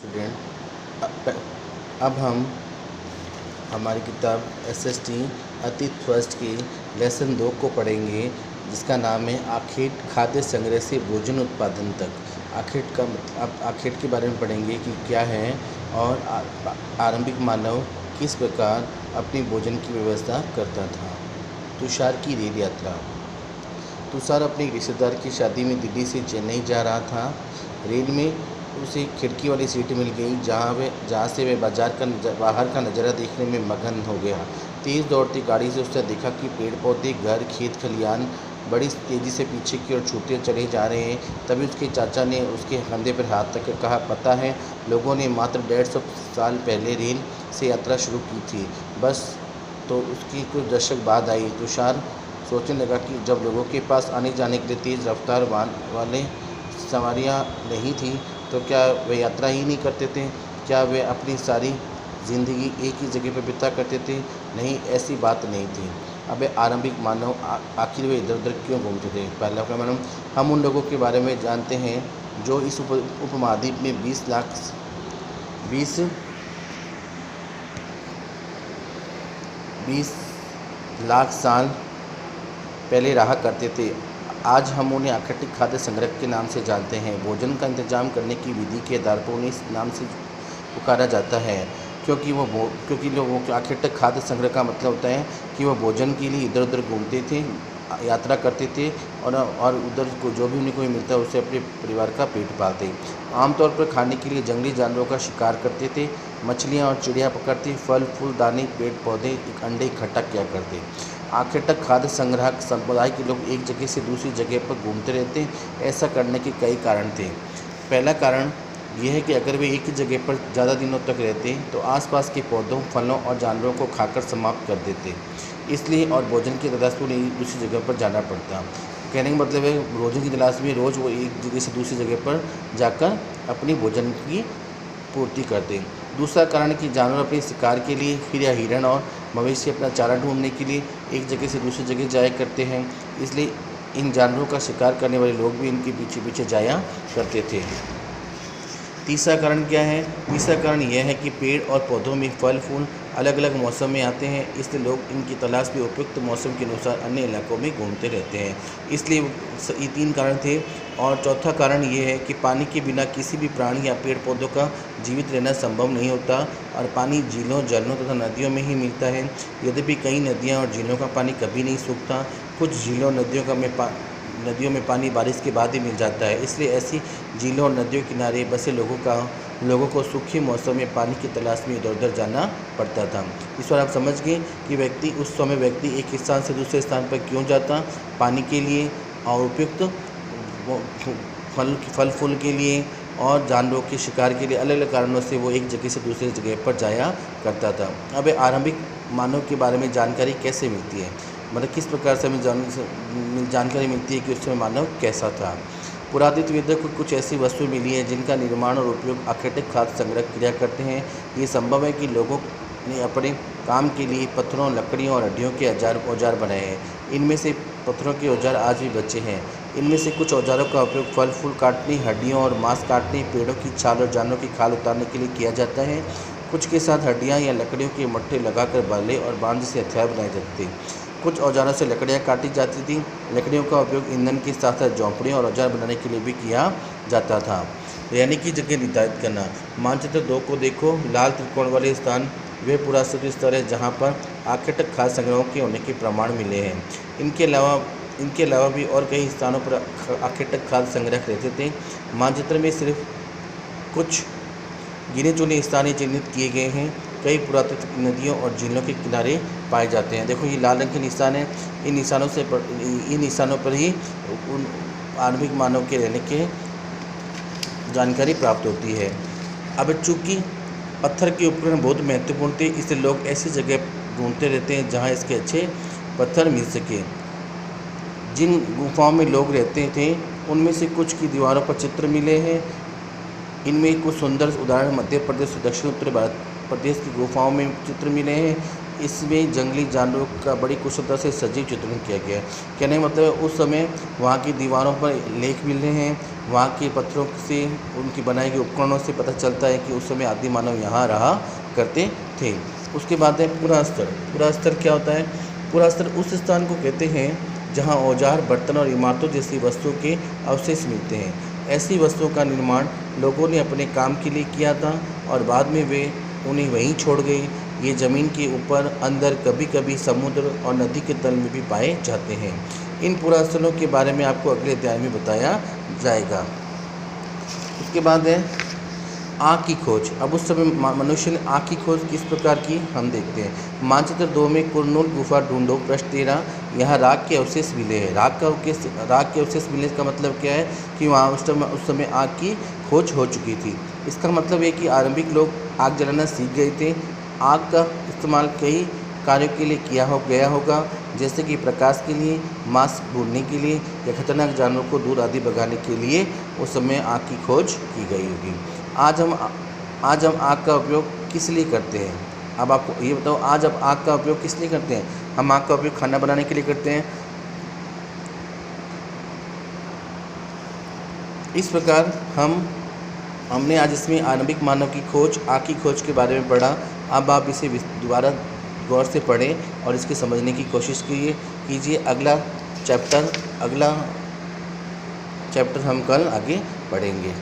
Student, अब हम हमारी किताब एसएसटी अतीत फर्स्ट की लेसन 2 को पढ़ेंगे, जिसका नाम है आखेट खाद्य संग्रह से भोजन उत्पादन तक। आखेट का अब आखेट के बारे में पढ़ेंगे कि क्या है और आरंभिक मानव किस प्रकार अपनी भोजन की व्यवस्था करता था। तुषार की रेल यात्रा। तुषार अपने रिश्तेदार की शादी में दिल्ली से चेन्नई जा रहा था। रेल में उसे खिड़की वाली सीट मिल गई, जहाँ से वह बाहर का नज़ारा देखने में मगन हो गया। तेज़ दौड़ती गाड़ी से उसने देखा कि पेड़ पौधे, घर, खेत खलिहान बड़ी तेज़ी से पीछे की ओर छूटते चले जा रहे हैं। तभी उसके चाचा ने उसके कंधे पर हाथ रख कर कहा, पता है, लोगों ने मात्र 150 साल पहले रेल से यात्रा शुरू की थी, बस तो उसकी कुछ दशक बाद आई। तुषार सोचने लगा कि जब लोगों के पास आने जाने के लिए तेज़ रफ्तार वाले सवारियाँ नहीं थी, तो क्या वे यात्रा ही नहीं करते थे? क्या वे अपनी सारी ज़िंदगी एक ही जगह पर बिता करते थे? नहीं, ऐसी बात नहीं थी। अब आरंभिक मानव आखिर वे इधर उधर क्यों घूमते थे? पहला मानव, हम उन लोगों के बारे में जानते हैं जो इस उपमहाद्वीप में 20 लाख साल पहले रहा करते थे। आज हम उन्हें आखेटिक खाद्य संग्रह के नाम से जानते हैं। भोजन का इंतजाम करने की विधि के आधार पर उन्हें इस नाम से पुकारा जाता है, क्योंकि लोगों के आखेटिक खाद्य संग्रह का मतलब होता है कि वह भोजन के लिए इधर उधर घूमते थे, यात्रा करते थे और उधर को जो भी उन्हें कोई मिलता है उससे अपने परिवार का पेट पालते। आमतौर पर खाने के लिए जंगली जानवरों का शिकार करते थे, मछलियाँ और चिड़िया पकड़ते, फल फूल, दाने, पेड़ पौधे, अंडे इकट्ठा किया करते। आखेटक खाद्य संग्राहक संप्रदाय के लोग एक जगह से दूसरी जगह पर घूमते रहते। ऐसा करने के कई कारण थे। पहला कारण यह है कि अगर वे एक ही जगह पर ज़्यादा दिनों तक रहते तो आसपास के पौधों, फलों और जानवरों को खाकर समाप्त कर देते, इसलिए और भोजन की तलाश में उन्हें दूसरी जगह पर जाना पड़ता। कहने का मतलब है, भोजन की तलाश में रोज़ वो एक जगह से दूसरी जगह पर जाकर अपनी भोजन की पूर्ति करते। दूसरा कारण कि जानवर अपने शिकार के लिए, फिर या हिरण और मवेशी अपना चारा ढूंढने के लिए एक जगह से दूसरी जगह जाया करते हैं, इसलिए इन जानवरों का शिकार करने वाले लोग भी इनके पीछे पीछे जाया करते थे। तीसरा कारण क्या है? तीसरा कारण यह है कि पेड़ और पौधों में फल फूल अलग अलग मौसम में आते हैं, इसलिए लोग इनकी तलाश भी उपयुक्त मौसम के अनुसार अन्य इलाकों में घूमते रहते हैं, इसलिए ये 3 कारण थे। और चौथा कारण ये है कि पानी के बिना किसी भी प्राणी या पेड़ पौधों का जीवित रहना संभव नहीं होता, और पानी झीलों, झरनों तथा नदियों में ही मिलता है। यद्यपि कई नदियाँ और झीलों का पानी कभी नहीं सूखता, कुछ झीलों नदियों में पानी बारिश के बाद ही मिल जाता है, इसलिए ऐसी झीलों और नदियों के किनारे बसे लोगों को सूखे मौसम में पानी की तलाश में इधर उधर जाना पड़ता था। इस बार आप समझ गए कि उस समय व्यक्ति एक स्थान से दूसरे स्थान पर क्यों जाता? पानी के लिए और उपयुक्त फल फूल के लिए और जानवरों के शिकार के लिए। अलग अलग कारणों से वो एक जगह से दूसरी जगह पर जाया करता था। अब आरंभिक मानव के बारे में जानकारी कैसे मिलती है, मतलब किस प्रकार से हमें जानकारी मिलती है कि उस समय मानव कैसा था। पुरातत्वविदों को कुछ ऐसी वस्तु मिली है जिनका निर्माण और उपयोग आखेटिक खाद्य संग्रह क्रिया करते हैं। ये संभव है कि लोगों ने अपने काम के लिए पत्थरों, लकड़ियों और हड्डियों के औजार बनाए हैं। इनमें से पत्थरों के औजार आज भी बचे हैं। इनमें से कुछ औजारों का उपयोग फल फूल काटने, हड्डियों और मांस काटने, पेड़ों की छाल और जानवरों की खाल उतारने के लिए किया जाता है। कुछ के साथ हड्डियाँ या लकड़ियों के मट्टे लगाकर बाले और बांध से हथियार बनाए जाते थे। कुछ औजारों से लकड़ियाँ काटी जाती थीं। लकड़ियों का उपयोग ईंधन के साथ साथ झोंपड़ियों और औजार बनाने के लिए भी किया जाता था। रहने की जगह निर्धारित करना। मानचित्र 2 को देखो। लाल त्रिकोण वाले स्थान वे पुरातत्व स्थल है जहाँ पर आखेटिक खाद्य संग्रहों के होने के प्रमाण मिले हैं। इनके अलावा भी और कई स्थानों पर आखेटिक खाद्य संग्रह रहते थे। मानचित्र में सिर्फ कुछ गिने चुने स्थान चिन्हित किए गए हैं। कई पुरातत्व नदियों और झीलों के किनारे पाए जाते हैं। देखो, ये लाल रंग के निशान हैं। इन निशानों पर ही उन आरंभिक मानव के रहने के जानकारी प्राप्त होती है। अब चूँकि पत्थर के उपकरण बहुत महत्वपूर्ण थे, इसलिए लोग ऐसी जगह ढूंढते रहते हैं जहाँ इसके अच्छे पत्थर मिल सके। जिन गुफाओं में लोग रहते थे उनमें से कुछ की दीवारों पर चित्र मिले हैं। इनमें कुछ सुंदर उदाहरण मध्य प्रदेश और दक्षिण उत्तर भारत प्रदेश की गुफाओं में चित्र मिले हैं। इसमें जंगली जानवरों का बड़ी कुशलता से सजीव चित्रण किया गया है। कहने का मतलब है, उस समय वहाँ की दीवारों पर लेख मिल रहे हैं वहाँ के पत्थरों से, उनकी बनाई गई उपकरणों से पता चलता है कि उस समय आदि मानव यहाँ रहा करते थे। उसके बाद है पुरास्तर। पुरास्तर क्या होता है? पुरास्तर उस स्थान को कहते हैं जहाँ औजार, बर्तन और इमारतों जैसी वस्तुओं के अवशेष मिलते हैं। ऐसी वस्तुओं का निर्माण लोगों ने अपने काम के लिए किया था और बाद में वे उन्हें वहीं छोड़ गए। ये ज़मीन के ऊपर, अंदर, कभी कभी समुद्र और नदी के तल में भी पाए जाते हैं। इन पुरास्थलों के बारे में आपको अगले अध्याय में बताया जाएगा। उसके बाद है आग की खोज। अब उस समय मनुष्य ने आग की खोज किस प्रकार की, हम देखते हैं। मानचित्र 2 में कुरनूल गुफा ढूंढो, पृष्ठ 13। यहाँ राख के अवशेष मिले हैं। राख के अवशेष मिलने का मतलब क्या है कि वहाँ उस समय आग की खोज हो चुकी थी। इसका मतलब है कि आरंभिक लोग आग जलाना सीख गए थे। आग का इस्तेमाल कई कार्यों के लिए गया होगा, जैसे कि प्रकाश के लिए, मांस भूनने के लिए या खतरनाक जानवरों को दूध आदि भगाने के लिए उस समय आग की खोज की गई होगी। आज हम आग का उपयोग किस लिए करते हैं? अब आपको ये बताओ, आज आप आग का उपयोग किस लिए करते हैं? हम आग का उपयोग खाना बनाने के लिए करते हैं। इस प्रकार हमने आज इसमें आरंभिक मानव की खोज, आग की खोज के बारे में पढ़ा। अब आप इसे दोबारा गौर से पढ़ें और इसके समझने की कोशिश कीजिए। अगला चैप्टर हम कल आगे पढ़ेंगे।